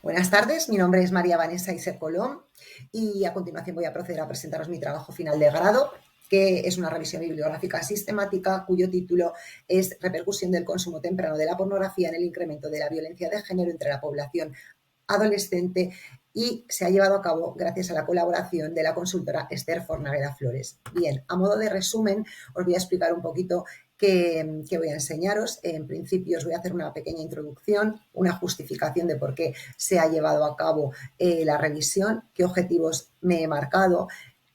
Buenas tardes, mi nombre es María Vanessa Iser Colom y a continuación voy a proceder a presentaros mi trabajo final de grado, que es una revisión bibliográfica sistemática cuyo título es Repercusión del consumo temprano de la pornografía en el incremento de la violencia de género entre la población adolescente y se ha llevado a cabo gracias a la colaboración de la consultora Esther Fornavera Flores. Bien, a modo de resumen, os voy a explicar un poquito qué voy a enseñaros. En principio os voy a hacer una pequeña introducción, una justificación de por qué se ha llevado a cabo la revisión, qué objetivos me he marcado,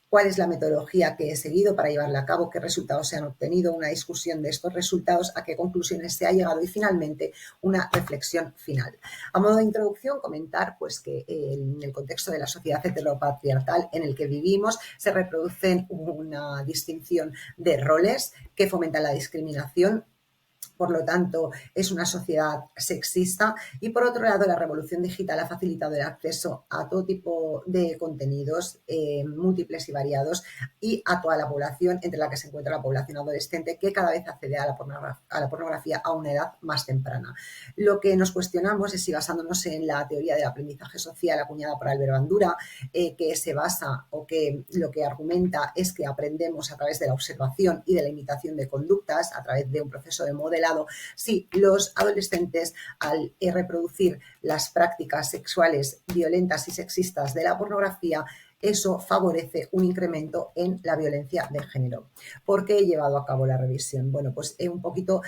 cuál es la metodología que he seguido para llevarla a cabo, qué resultados se han obtenido, una discusión de estos resultados, a qué conclusiones se ha llegado y finalmente una reflexión final. A modo de introducción, comentar pues, que en el contexto de la sociedad heteropatriarcal en el que vivimos se reproducen una distinción de roles que fomentan la discriminación. Por lo tanto, es una sociedad sexista y, por otro lado, la revolución digital ha facilitado el acceso a todo tipo de contenidos múltiples y variados y a toda la población, entre la que se encuentra la población adolescente, que cada vez accede a la pornografía a una edad más temprana. Lo que nos cuestionamos es si, basándonos en la teoría del aprendizaje social acuñada por Albert Bandura, que se basa o que lo que argumenta es que aprendemos a través de la observación y de la imitación de conductas, a través de un proceso de modelado, si los adolescentes al reproducir las prácticas sexuales violentas y sexistas de la pornografía, eso favorece un incremento en la violencia de género. ¿Por qué he llevado a cabo la revisión? Bueno, pues un poquito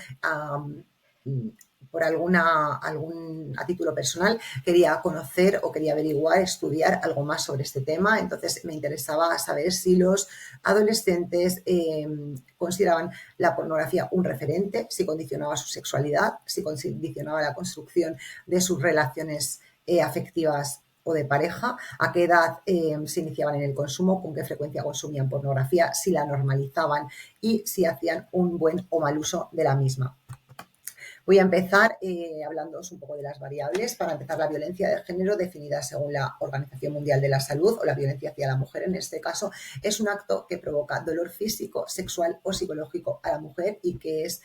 por a título personal, quería conocer o quería averiguar, estudiar algo más sobre este tema. Entonces me interesaba saber si los adolescentes consideraban la pornografía un referente, si condicionaba su sexualidad, si condicionaba la construcción de sus relaciones afectivas o de pareja, a qué edad se iniciaban en el consumo, con qué frecuencia consumían pornografía, si la normalizaban y si hacían un buen o mal uso de la misma. Voy a empezar hablándoos un poco de las variables. Para empezar, la violencia de género, definida según la Organización Mundial de la Salud, o la violencia hacia la mujer en este caso, es un acto que provoca dolor físico, sexual o psicológico a la mujer y que es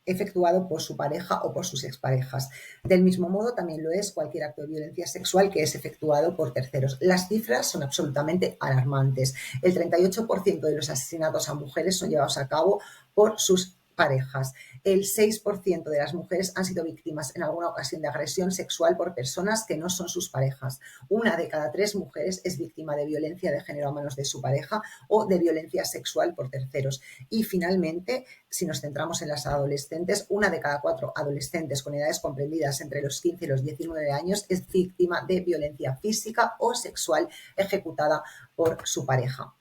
efectuado por su pareja o por sus exparejas. Del mismo modo, también lo es cualquier acto de violencia sexual que es efectuado por terceros. Las cifras son absolutamente alarmantes. El 38% de los asesinatos a mujeres son llevados a cabo por sus parejas. El 6% de las mujeres han sido víctimas en alguna ocasión de agresión sexual por personas que no son sus parejas. 1 de cada 3 mujeres es víctima de violencia de género a manos de su pareja o de violencia sexual por terceros. Y finalmente, si nos centramos en las adolescentes, 1 de cada 4 adolescentes con edades comprendidas entre los 15 y los 19 años es víctima de violencia física o sexual ejecutada por su pareja.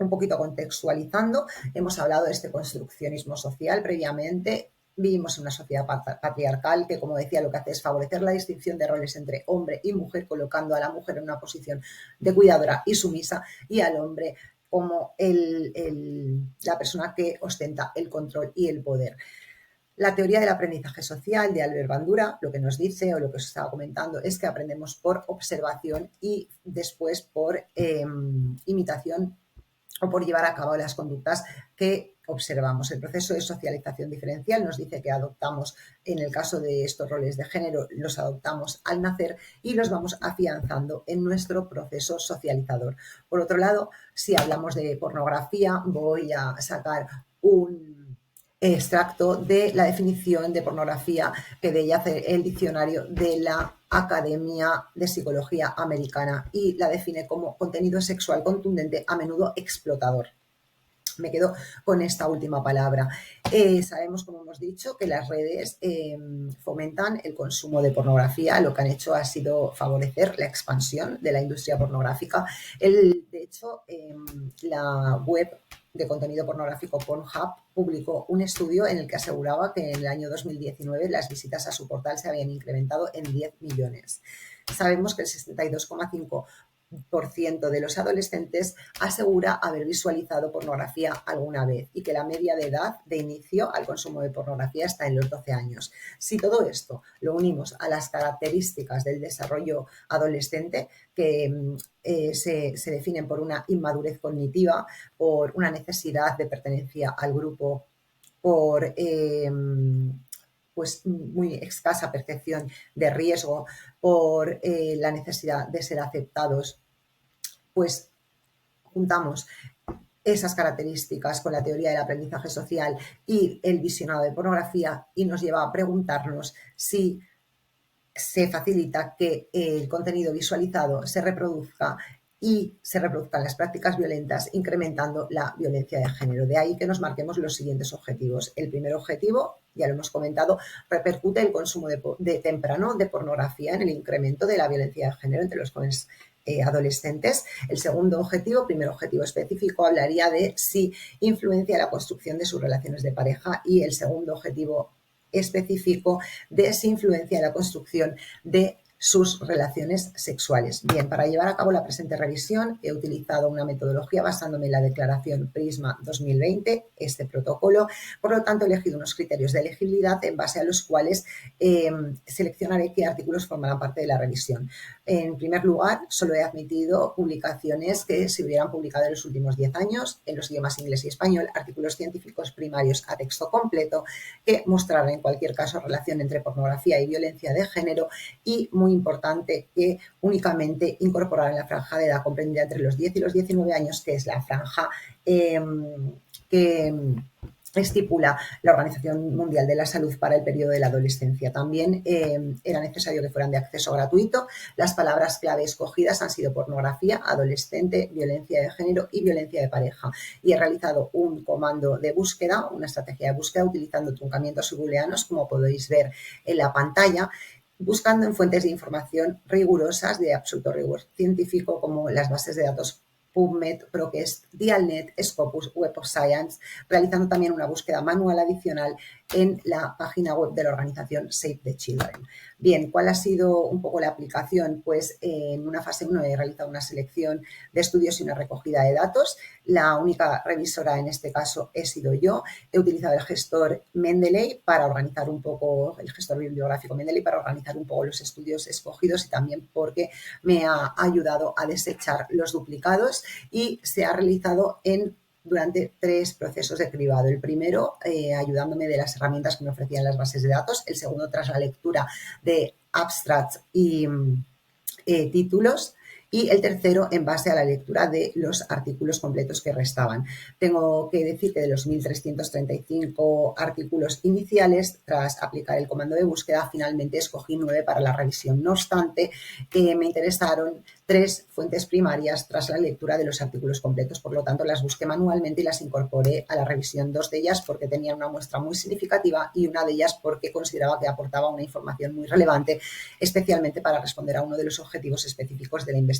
Un poquito contextualizando, hemos hablado de este construccionismo social previamente. Vivimos en una sociedad patriarcal que, como decía, lo que hace es favorecer la distinción de roles entre hombre y mujer, colocando a la mujer en una posición de cuidadora y sumisa y al hombre como la persona que ostenta el control y el poder. La teoría del aprendizaje social de Albert Bandura lo que nos dice, o lo que os estaba comentando, es que aprendemos por observación y después por imitación o por llevar a cabo las conductas que observamos. El proceso de socialización diferencial nos dice que adoptamos, en el caso de estos roles de género, los adoptamos al nacer y los vamos afianzando en nuestro proceso socializador. Por otro lado, si hablamos de pornografía, voy a sacar un extracto de la definición de pornografía que de ella hace el diccionario de la Academia de Psicología Americana y la define como contenido sexual contundente, a menudo explotador. Me quedo con esta última palabra. Sabemos, como hemos dicho, que las redes fomentan el consumo de pornografía. Lo que han hecho ha sido favorecer la expansión de la industria pornográfica. De hecho, la web de contenido pornográfico Pornhub publicó un estudio en el que aseguraba que en el año 2019 las visitas a su portal se habían incrementado en 10 millones. Sabemos que el 62,5% de los adolescentes asegura haber visualizado pornografía alguna vez y que la media de edad de inicio al consumo de pornografía está en los 12 años. Si todo esto lo unimos a las características del desarrollo adolescente que se definen por una inmadurez cognitiva, por una necesidad de pertenencia al grupo, por pues muy escasa percepción de riesgo, por la necesidad de ser aceptados, pues juntamos esas características con la teoría del aprendizaje social y el visionado de pornografía y nos lleva a preguntarnos si se facilita que el contenido visualizado se reproduzca y se reproduzcan las prácticas violentas, incrementando la violencia de género. De ahí que nos marquemos los siguientes objetivos. El primer objetivo, ya lo hemos comentado, repercute el consumo de temprano de pornografía en el incremento de la violencia de género entre los jóvenes adolescentes. El segundo objetivo, primer objetivo específico, hablaría de si influencia la construcción de sus relaciones de pareja, y el segundo objetivo específico de si influencia la construcción de sus relaciones sexuales. Bien, para llevar a cabo la presente revisión he utilizado una metodología basándome en la declaración Prisma 2020, este protocolo. Por lo tanto, he elegido unos criterios de elegibilidad en base a los cuales seleccionaré qué artículos formarán parte de la revisión. En primer lugar, solo he admitido publicaciones que se hubieran publicado en los últimos 10 años en los idiomas inglés y español, artículos científicos primarios a texto completo que mostraran en cualquier caso relación entre pornografía y violencia de género, y muy importante, que únicamente incorporaran la franja de edad comprendida entre los 10 y los 19 años, que es la franja que estipula la Organización Mundial de la Salud para el periodo de la adolescencia. También era necesario que fueran de acceso gratuito. Las palabras clave escogidas han sido pornografía, adolescente, violencia de género y violencia de pareja. Y he realizado un comando de búsqueda, una estrategia de búsqueda utilizando truncamientos booleanos, como podéis ver en la pantalla, buscando en fuentes de información rigurosas, de absoluto rigor científico, como las bases de datos PubMed, ProQuest, Dialnet, Scopus, Web of Science, realizando también una búsqueda manual adicional en la página web de la organización Save the Children. Bien, ¿cuál ha sido un poco la aplicación? Pues en una fase 1 he realizado una selección de estudios y una recogida de datos. La única revisora en este caso he sido yo. He utilizado el gestor Mendeley para organizar un poco, el gestor bibliográfico Mendeley para organizar un poco los estudios escogidos, y también porque me ha ayudado a desechar los duplicados, y se ha realizado durante 3 procesos de cribado. El primero, ayudándome de las herramientas que me ofrecían las bases de datos. El segundo, tras la lectura de abstracts y títulos. Y el tercero, en base a la lectura de los artículos completos que restaban. Tengo que decir que de los 1.335 artículos iniciales, tras aplicar el comando de búsqueda, finalmente escogí 9 para la revisión. No obstante, me interesaron 3 fuentes primarias tras la lectura de los artículos completos. Por lo tanto, las busqué manualmente y las incorporé a la revisión. 2 de ellas porque tenían una muestra muy significativa, y una de ellas porque consideraba que aportaba una información muy relevante, especialmente para responder a uno de los objetivos específicos de la investigación.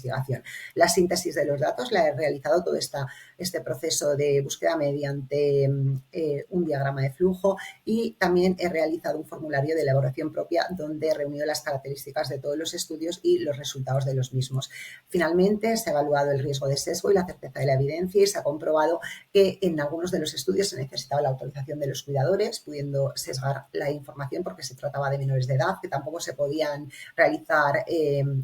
La síntesis de los datos la he realizado todo este proceso de búsqueda mediante un diagrama de flujo, y también he realizado un formulario de elaboración propia donde he reunido las características de todos los estudios y los resultados de los mismos. Finalmente, se ha evaluado el riesgo de sesgo y la certeza de la evidencia, y se ha comprobado que en algunos de los estudios se necesitaba la autorización de los cuidadores, pudiendo sesgar la información porque se trataba de menores de edad, que tampoco se podían realizar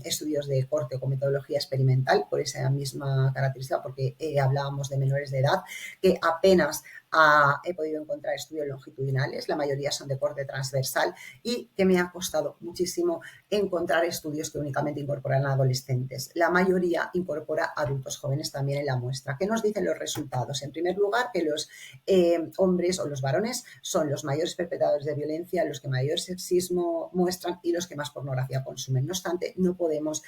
estudios de corte o con metodología experimental por esa misma característica, porque hablábamos de menores de edad, que apenas he podido encontrar estudios longitudinales, la mayoría son de corte transversal, y que me ha costado muchísimo encontrar estudios que únicamente incorporan a adolescentes. La mayoría incorpora adultos jóvenes también en la muestra. ¿Qué nos dicen los resultados? En primer lugar, que los hombres o los varones son los mayores perpetradores de violencia, los que mayor sexismo muestran y los que más pornografía consumen. No obstante, no podemos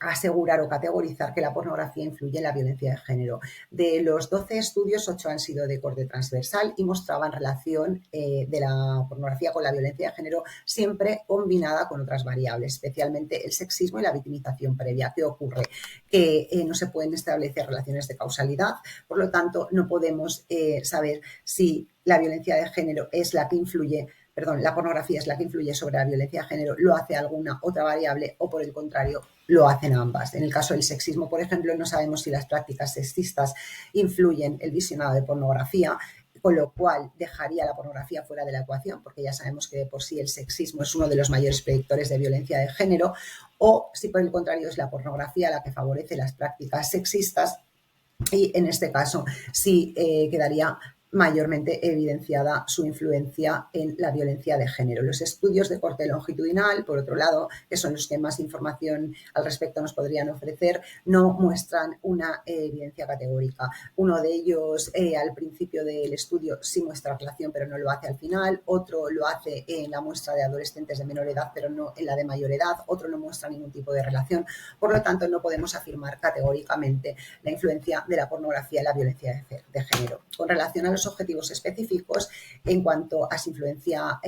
asegurar o categorizar que la pornografía influye en la violencia de género. De los 12 estudios, 8 han sido de corte transversal y mostraban relación de la pornografía con la violencia de género, siempre combinada con otras variables, especialmente el sexismo y la victimización previa. ¿Qué ocurre? Que no se pueden establecer relaciones de causalidad, por lo tanto, no podemos saber si la violencia de género es la que influye, la pornografía es la que influye sobre la violencia de género, lo hace alguna otra variable, o por el contrario, lo hacen ambas. En el caso del sexismo, por ejemplo, no sabemos si las prácticas sexistas influyen el visionado de pornografía, con lo cual dejaría la pornografía fuera de la ecuación, porque ya sabemos que de por sí el sexismo es uno de los mayores predictores de violencia de género, o si por el contrario es la pornografía la que favorece las prácticas sexistas, y en este caso sí quedaría mayormente evidenciada su influencia en la violencia de género. Los estudios de corte longitudinal, por otro lado, que son los que más información al respecto nos podrían ofrecer, no muestran una evidencia categórica. Uno de ellos al principio del estudio sí muestra relación, pero no lo hace al final. Otro lo hace en la muestra de adolescentes de menor edad, pero no en la de mayor edad. Otro no muestra ningún tipo de relación. Por lo tanto, no podemos afirmar categóricamente la influencia de la pornografía en la violencia de género. Con relación a los objetivos específicos, en cuanto a si influencia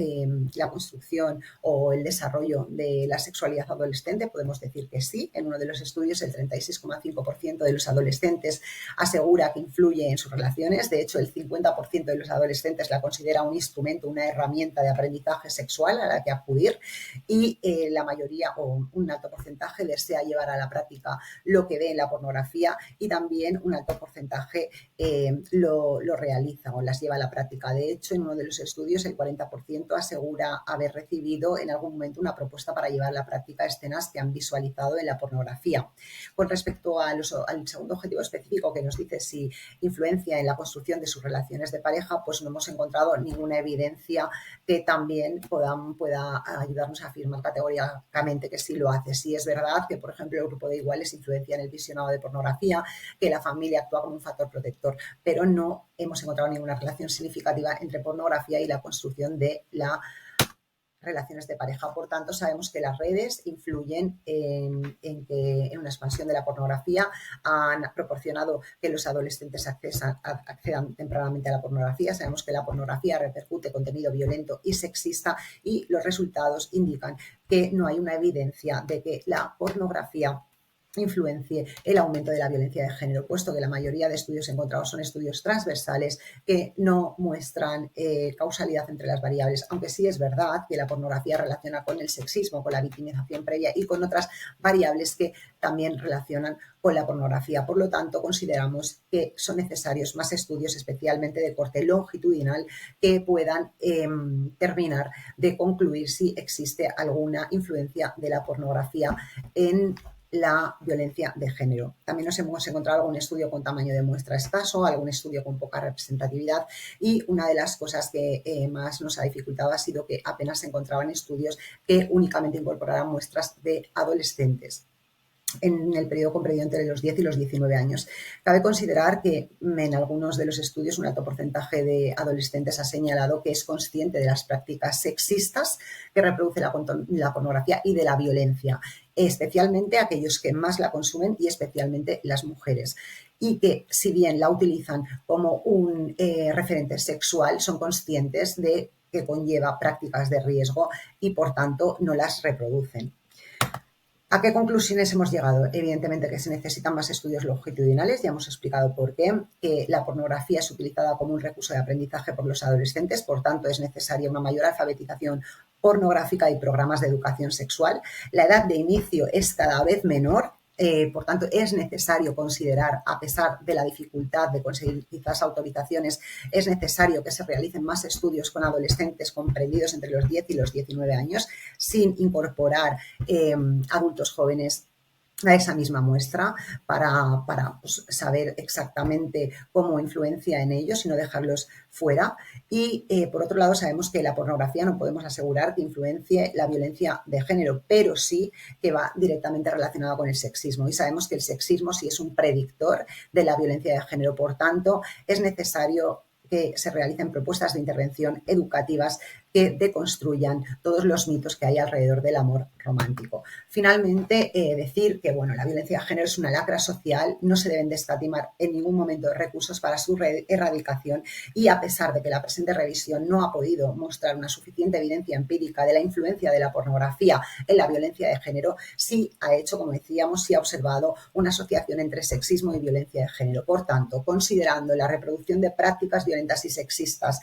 la construcción o el desarrollo de la sexualidad adolescente, podemos decir que sí. En uno de los estudios, el 36,5% de los adolescentes asegura que influye en sus relaciones. De hecho, el 50% de los adolescentes la considera un instrumento, una herramienta de aprendizaje sexual a la que acudir, y la mayoría o un alto porcentaje desea llevar a la práctica lo que ve en la pornografía, y también un alto porcentaje lo realiza o las lleva a la práctica. De hecho, en uno de los estudios, el 40% asegura haber recibido en algún momento una propuesta para llevar a la práctica escenas que han visualizado en la pornografía. Con respecto al segundo objetivo específico, que nos dice si influencia en la construcción de sus relaciones de pareja, pues no hemos encontrado ninguna evidencia que también pueda ayudarnos a afirmar categóricamente que sí lo hace. Sí es verdad que, por ejemplo, el grupo de iguales influencia en el visionado de pornografía, que la familia actúa como un factor protector, pero no hemos encontrado ninguna relación significativa entre pornografía y la construcción de las relaciones de pareja. Por tanto, sabemos que las redes influyen en una expansión de la pornografía. Han proporcionado que los adolescentes accedan tempranamente a la pornografía. Sabemos que la pornografía repercute contenido violento y sexista, y los resultados indican que no hay una evidencia de que la pornografía influencie el aumento de la violencia de género, puesto que la mayoría de estudios encontrados son estudios transversales que no muestran causalidad entre las variables, aunque sí es verdad que la pornografía relaciona con el sexismo, con la victimización previa y con otras variables que también relacionan con la pornografía. Por lo tanto, consideramos que son necesarios más estudios, especialmente de corte longitudinal, que puedan terminar de concluir si existe alguna influencia de la pornografía en la violencia de género. También nos hemos encontrado algún estudio con tamaño de muestra escaso, algún estudio con poca representatividad, y una de las cosas que más nos ha dificultado ha sido que apenas se encontraban estudios que únicamente incorporaran muestras de adolescentes en el periodo comprendido entre los 10 y los 19 años. Cabe considerar que en algunos de los estudios un alto porcentaje de adolescentes ha señalado que es consciente de las prácticas sexistas que reproduce la pornografía y de la violencia, especialmente aquellos que más la consumen y especialmente las mujeres. Y que, si bien la utilizan como un referente sexual, son conscientes de que conlleva prácticas de riesgo y, por tanto, no las reproducen. ¿A qué conclusiones hemos llegado? Evidentemente que se necesitan más estudios longitudinales, ya hemos explicado por qué, que la pornografía es utilizada como un recurso de aprendizaje por los adolescentes, por tanto es necesaria una mayor alfabetización pornográfica y programas de educación sexual. La edad de inicio es cada vez menor. Por tanto, es necesario considerar, a pesar de la dificultad de conseguir quizás autorizaciones, es necesario que se realicen más estudios con adolescentes comprendidos entre los 10 y los 19 años, sin incorporar adultos jóvenes a esa misma muestra para pues, saber exactamente cómo influencia en ellos y no dejarlos fuera. Y por otro lado, sabemos que la pornografía no podemos asegurar que influencie la violencia de género, pero sí que va directamente relacionada con el sexismo. Y sabemos que el sexismo sí es un predictor de la violencia de género. Por tanto, es necesario que se realicen propuestas de intervención educativas que deconstruyan todos los mitos que hay alrededor del amor romántico. Finalmente, decir que la violencia de género es una lacra social, no se deben de escatimar en ningún momento recursos para su erradicación, y a pesar de que la presente revisión no ha podido mostrar una suficiente evidencia empírica de la influencia de la pornografía en la violencia de género, sí ha hecho, como decíamos, sí ha observado una asociación entre sexismo y violencia de género. Por tanto, considerando la reproducción de prácticas violentas y sexistas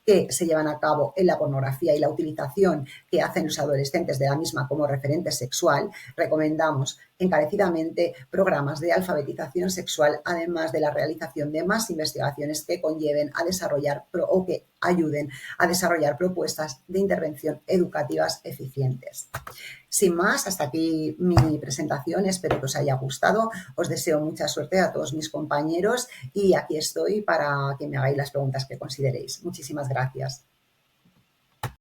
que se llevan a cabo en la pornografía y la utilización que hacen los adolescentes de la misma como referente sexual, recomendamos encarecidamente programas de alfabetización sexual, además de la realización de más investigaciones que conlleven a desarrollar o que ayuden a desarrollar propuestas de intervención educativas eficientes. Sin más, hasta aquí mi presentación. Espero que os haya gustado. Os deseo mucha suerte a todos mis compañeros y aquí estoy para que me hagáis las preguntas que consideréis. Muchísimas gracias.